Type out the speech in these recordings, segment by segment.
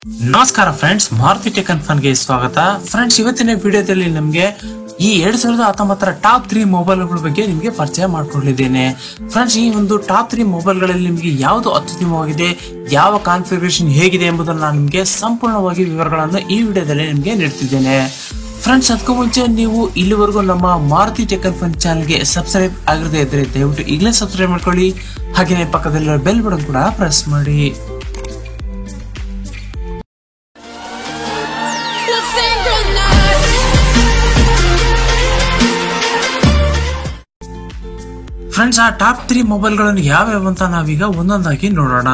ನಮಸ್ಕಾರ friends, Maruti tech and fun ಗೆ ಸ್ವಾಗತ. ಫ್ರೆಂಡ್ಸ್, ಇವತ್ತಿನ ವಿಡಿಯೋದಲ್ಲಿ ನಮಗೆ ಈ 2019 ಟಾಪ್ 3 ಮೊಬೈಲ್ಗಳ ಬಗ್ಗೆ ನಿಮಗೆ ಪರಿಚಯ ಮಾಡಿಕೊಳ್ಳಿದ್ದೇನೆ. ಫ್ರೆಂಡ್ಸ್, ಈ ಒಂದು ಟಾಪ್ 3 ಮೊಬೈಲ್ಗಳಲ್ಲಿ ನಿಮಗೆ ಯಾವುದು ಅತ್ಯುತ್ತಮವಾಗಿದೆ, ಯಾವ ಕಾನ್ಫಿಗರೇಷನ್ ಹೇಗಿದೆ ಎಂಬುದನ್ನು ನಾನು ನಿಮಗೆ ಸಂಪೂರ್ಣವಾಗಿ ವಿವರಗಳನ್ನು ಈ ವಿಡಿಯೋದಲ್ಲಿ ನಿಮಗೆ ನೀಡ್ತಿದ್ದೇನೆ. ಫ್ರೆಂಡ್ಸ್, ಅದಕ್ಕೂ ಮುಂಚೆ ನೀವು ಇಲ್ಲಿವರೆಗೂ ನಮ್ಮ ಮಾರುತಿ ಟೆಕ್ ಅಂಡ್ ಫನ್ ಚಾನಲ್ಗೆ ಸಬ್ಸ್ಕ್ರೈಬ್ ಆಗಿರದೇ ಇದ್ರೆ ದಯವಿಟ್ಟು ಈಗಲೇ ಸಬ್ಸ್ಕ್ರೈಬ್ ಮಾಡ್ಕೊಳ್ಳಿ. ಹಾಗೆಯೇ ಪಕ್ಕದಲ್ಲಿರೋ ಬೆಲ್ ಬಟನ್ ಕೂಡ ಪ್ರೆಸ್ ಮಾಡಿ. ಫ್ರೆಂಡ್ಸ್, ಆ ಟಾಪ್ 3 ಮೊಬೈಲ್ಗಳನ್ನು ಯಾವ್ಯಾವ ಅಂತ ನಾವೀಗ ಒಂದೊಂದಾಗಿ ನೋಡೋಣ.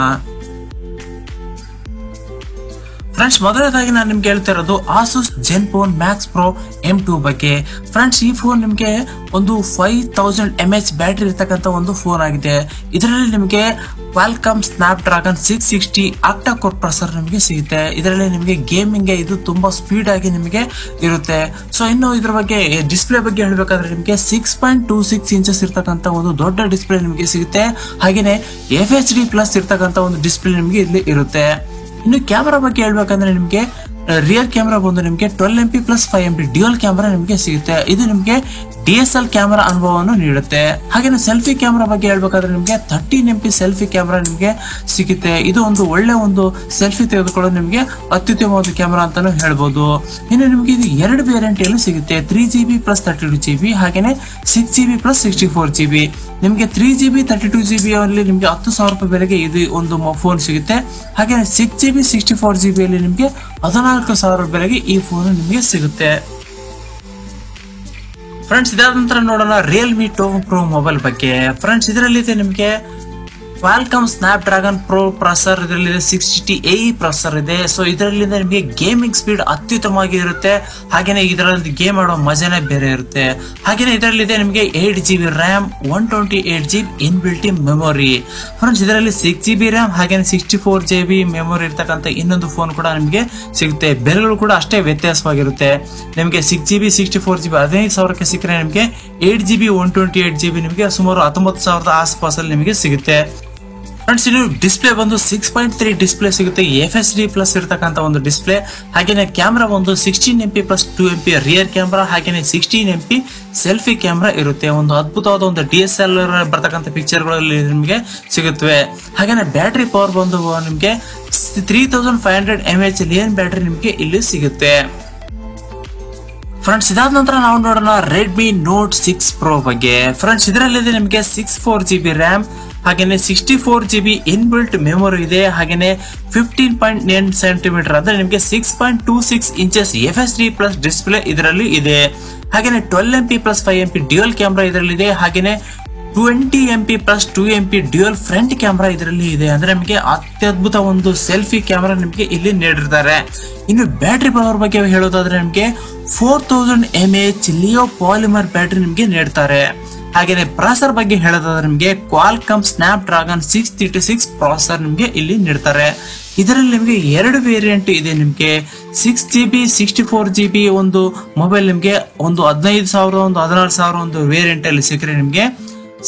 ಫ್ರೆಂಡ್ಸ್, ಮೊದಲನೇದಾಗಿ ನಾನು ನಿಮ್ಗೆ ಹೇಳ್ತಾ ಇರೋದು ಆಸೂಸ್ ಜೆನ್ಫೋನ್ ಮ್ಯಾಕ್ಸ್ ಪ್ರೋ M2 ಬಗ್ಗೆ. ಫ್ರೆಂಡ್ಸ್, ಈ ಫೋನ್ ನಿಮಗೆ ಒಂದು 5000 mAh ಬ್ಯಾಟರಿ ಇರ್ತಕ್ಕಂಥ ಒಂದು ಫೋನ್ ಆಗಿದೆ. ಇದರಲ್ಲಿ ನಿಮಗೆ Qualcomm snap dragon 660 ಆಕ್ಟಾ core processor ನಿಮಗೆ ಸಿಗುತ್ತೆ. ಇದರಲ್ಲಿ ನಿಮಗೆ ಗೇಮಿಂಗ್ ಇದು ತುಂಬಾ ಸ್ಪೀಡ್ ಆಗಿ ನಿಮಗೆ ಇರುತ್ತೆ. ಸೊ ಇನ್ನು ಇದ್ರ ಬಗ್ಗೆ ಡಿಸ್ಪ್ಲೇ ಬಗ್ಗೆ ಹೇಳ್ಬೇಕಾದ್ರೆ ನಿಮಗೆ 6.26 ಇಂಚಸ್ ಇರ್ತಕ್ಕಂಥ ಒಂದು ದೊಡ್ಡ ಡಿಸ್ಪ್ಲೇ ನಿಮಗೆ ಸಿಗುತ್ತೆ. ಹಾಗೇನೆ FHD ಪ್ಲಸ್ ಇರ್ತಕ್ಕಂಥ ಒಂದು ಡಿಸ್ಪ್ಲೇ ನಿಮಗೆ ಇಲ್ಲಿ ಇರುತ್ತೆ. ಇನ್ನು ಕ್ಯಾಮೆರಾ ಬಗ್ಗೆ ಹೇಳ್ಬೇಕಂದ್ರೆ ನಿಮಗೆ ರಿಯರ್ ಕ್ಯಾಮೆರಾ ಬಂದು ನಿಮಗೆ 12MP plus 5MP dual camera ನಿಮಗೆ ಸಿಗುತ್ತೆ. ಇದು ನಿಮಗೆ DSL ಕ್ಯಾಮೆರಾ ಅನುಭವವನ್ನು ನೀಡುತ್ತೆ. ಹಾಗೆ ಸೆಲ್ಫಿ ಕ್ಯಾಮೆರಾ ಬಗ್ಗೆ ಹೇಳ್ಬೇಕಾದ್ರೆ ನಿಮಗೆ 13MP ಸೆಲ್ಫಿ ಕ್ಯಾಮೆರಾ ನಿಮಗೆ ಸಿಗುತ್ತೆ. ಇದು ಒಂದು ಒಳ್ಳೆ ಒಂದು ಸೆಲ್ಫಿ ತೆಗೆದುಕೊಳ್ಳೋದು ನಿಮಗೆ ಅತ್ಯುತ್ತಮ ಒಂದು ಕ್ಯಾಮೆರಾ ಅಂತಾನು ಹೇಳ್ಬೋದು. ಇನ್ನು ನಿಮಗೆ ಇದು 2 ವೇರಿಯಂಟ್ ಅಲ್ಲಿ ಸಿಗುತ್ತೆ, 3GB ಪ್ಲಸ್ 32GB ಹಾಗೇನೆ 6GB ಪ್ಲಸ್ 64GB. ನಿಮಗೆ 3GB 32GB ಅಲ್ಲಿ ನಿಮಗೆ 10,000 ರೂಪಾಯಿ ಬೆಲೆಗೆ ಇದು ಒಂದು ಫೋನ್ ಸಿಗುತ್ತೆ. ಹಾಗೆ 6GB 64GB ಅಲ್ಲಿ ನಿಮಗೆ 14,000 ಬೆಲೆಗೆ ಈ ಫೋನ್ ನಿಮಗೆ ಸಿಗುತ್ತೆ. ಫ್ರೆಂಡ್ಸ್, ಇದಾದ ನಂತರ ನೋಡೋಣ ರಿಯಲ್ಮಿ 12 ಪ್ರೋ ಮೊಬೈಲ್ ಬಗ್ಗೆ. ಫ್ರೆಂಡ್ಸ್, ಇದರಲ್ಲಿ ನಿಮಗೆ Qualcomm snap dragon pro processor, ಇದರಲ್ಲಿ 680AE ಪ್ರೊಸೆಸರ್ ಇದೆ. ಸೊ ಇದರಲ್ಲಿ ನಿಮಗೆ ಗೇಮಿಂಗ್ ಸ್ಪೀಡ್ ಅತ್ಯುತ್ತಮವಾಗಿ ಇರುತ್ತೆ. ಹಾಗೇನೆ ಇದರಲ್ಲಿ ಗೇಮ್ ಆಡೋ ಮಜಾನೇ ಬೇರೆ ಇರುತ್ತೆ. ಹಾಗೇನೆ ಇದರಲ್ಲಿ ನಿಮಗೆ 8GB RAM, 128GB in built memory. Friends, ಇದರಲ್ಲಿ 6GB ರ್ಯಾಮ್ ಹಾಗೇನೆ 64GB ಮೆಮೊರಿ ಇರ್ತಕ್ಕಂಥ ಇನ್ನೊಂದು ಫೋನ್ ಕೂಡ ನಿಮಗೆ ಸಿಗುತ್ತೆ. ಬೆಲೆಗಳು ಕೂಡ ಅಷ್ಟೇ ವ್ಯತ್ಯಾಸವಾಗಿರುತ್ತೆ. ನಿಮಗೆ 6GB 64GB 15,000ಕ್ಕೆ ಸಿಕ್ಕರೆ ನಿಮಗೆ 8GB 128GB ನಿಮಗೆ ಸುಮಾರು 19,000 ಆಸ್ಪಾಸಲ್ಲಿ ನಿಮಗೆ ಸಿಗುತ್ತೆ. ಫ್ರೆಂಡ್ಸ್, ಇದು ಡಿಸ್ಪ್ಲೇ ಬಂದು 6.3 ಡಿಸ್ಪ್ಲೇ ಸಿಗುತ್ತೆ, FHD ಪ್ಲಸ್ ಇರ್ತಕ್ಕಂಥ ಒಂದು ಡಿಸ್ಪ್ಲೇ. ಹಾಗೇನೆ ಕ್ಯಾಮೆರಾ ಒಂದು 16MP plus 2MP rear camera ಹಾಗೇನೆ 16MP ಸೆಲ್ಫಿ ಕ್ಯಾಮೆರಾ ಇರುತ್ತೆ. ಒಂದು ಅದ್ಭುತವಾದ ಒಂದು DSL ಬರ್ತಕ್ಕಂಥ ಪಿಕ್ಚರ್ಗಳಲ್ಲಿ ನಿಮಗೆ ಸಿಗುತ್ತವೆ. ಹಾಗೇನೆ ಬ್ಯಾಟರಿ ಪವರ್ ಬಂದು ನಿಮಗೆ 3500 mAh ಲಿಯನ್ ಬ್ಯಾಟರಿ ನಿಮಗೆ ಇಲ್ಲಿ ಸಿಗುತ್ತೆ. ಫ್ರೆಂಡ್ಸ್, ಇದಾದ ನಂತರ ನಾವು ನೋಡೋಣ ರೆಡ್ಮಿ ನೋಟ್ 6 ಪ್ರೋ ಬಗ್ಗೆ. ಫ್ರೆಂಡ್ಸ್, ಇದರಲ್ಲಿ ನಿಮಗೆ 64GB ರ್ಯಾಮ್ ಹಾಗೇನೆ 64GB ಇನ್ ಬಿಲ್ಟ್ ಮೆಮೊರಿ ಇದೆ. ಹಾಗೇನೆ 15.9 ಸೆಂಟಿಮೀಟರ್ ಅಂದ್ರೆ ನಿಮಗೆ 6.26 ಇಂಚಸ್ FHD ಪ್ಲಸ್ ಡಿಸ್ಪ್ಲೇ ಇದರಲ್ಲಿ ಇದೆ. ಹಾಗೇನೆ 12MP plus 5MP dual camera ಇದರಲ್ಲಿ ಇದೆ. ಹಾಗೇನೆ 20MP plus 2MP dual front camera ಇದರಲ್ಲಿ ಇದೆ. ಅಂದ್ರೆ ನಿಮಗೆ ಅತ್ಯದ್ಭುತ ಒಂದು ಸೆಲ್ಫಿ ಕ್ಯಾಮೆರಾ ನಿಮಗೆ ಇಲ್ಲಿ ನೀಡಿರ್ತಾರೆ. ಇನ್ನು ಬ್ಯಾಟರಿ ಪವರ್ ಬಗ್ಗೆ ಹೇಳೋದಾದ್ರೆ ನಿಮಗೆ 4000 mAh ಲಿಯೋ ಪಾಲಿಮರ್ ಬ್ಯಾಟರಿ ನಿಮಗೆ ನೀಡ್ತಾರೆ. ಹಾಗೇನೆ ಪ್ರೊಸೆಸರ್ ಬಗ್ಗೆ ಹೇಳೋದಾದ್ರೆ ನಿಮಗೆ ಕ್ವಾಲ್ಕಾಮ್ ಸ್ನ್ಯಾಪ್ ಡ್ರ್ಯಾಗನ್ 636 ಪ್ರೊಸೆಸರ್ ನಿಮಗೆ ಇಲ್ಲಿ ನೀಡ್ತಾರೆ. ಇದರಲ್ಲಿ ನಿಮಗೆ 2 ವೇರಿಯಂಟ್ ಇದೆ. ನಿಮಗೆ 6GB 64GB ಒಂದು ಮೊಬೈಲ್ ನಿಮಗೆ ಒಂದು 15,000 ಒಂದು 14,000 ಒಂದು ವೇರಿಯಂಟ್ ಅಲ್ಲಿ ಸಿಕ್ಕರೆ ನಿಮಗೆ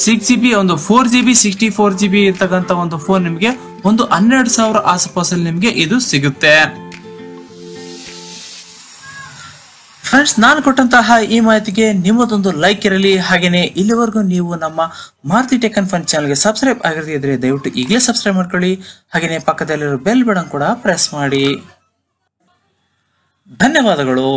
6GB ಒಂದು 4GB 64GB ಇರ್ತಕ್ಕಂಥ ಒಂದು ಫೋನ್ ನಿಮಗೆ ಒಂದು 12,000 ಆಸುಪಾಸಲ್ಲಿ ನಿಮಗೆ ಇದು ಸಿಗುತ್ತೆ. ಫ್ರೆಂಡ್ಸ್, ನಾನು ಕೊಟ್ಟಂತಹ ಈ ಮಾಹಿತಿಗೆ ನಿಮ್ಮದೊಂದು ಲೈಕ್ ಇರಲಿ. ಹಾಗೇನೆ ಇಲ್ಲಿವರೆಗೂ ನೀವು ನಮ್ಮ ಮಾರುತಿ ಟೆಕ್ ಅಂಡ್ ಫನ್ ಚಾನಲ್ಗೆ ಸಬ್ಸ್ಕ್ರೈಬ್ ಆಗದೇ ಇದ್ರೆ ದಯವಿಟ್ಟು ಈಗಲೇ ಸಬ್ಸ್ಕ್ರೈಬ್ ಮಾಡ್ಕೊಳ್ಳಿ. ಹಾಗೇನೆ ಪಕ್ಕದಲ್ಲಿರೋ ಬೆಲ್ ಬಟನ್ ಕೂಡ ಪ್ರೆಸ್ ಮಾಡಿ. ಧನ್ಯವಾದಗಳು.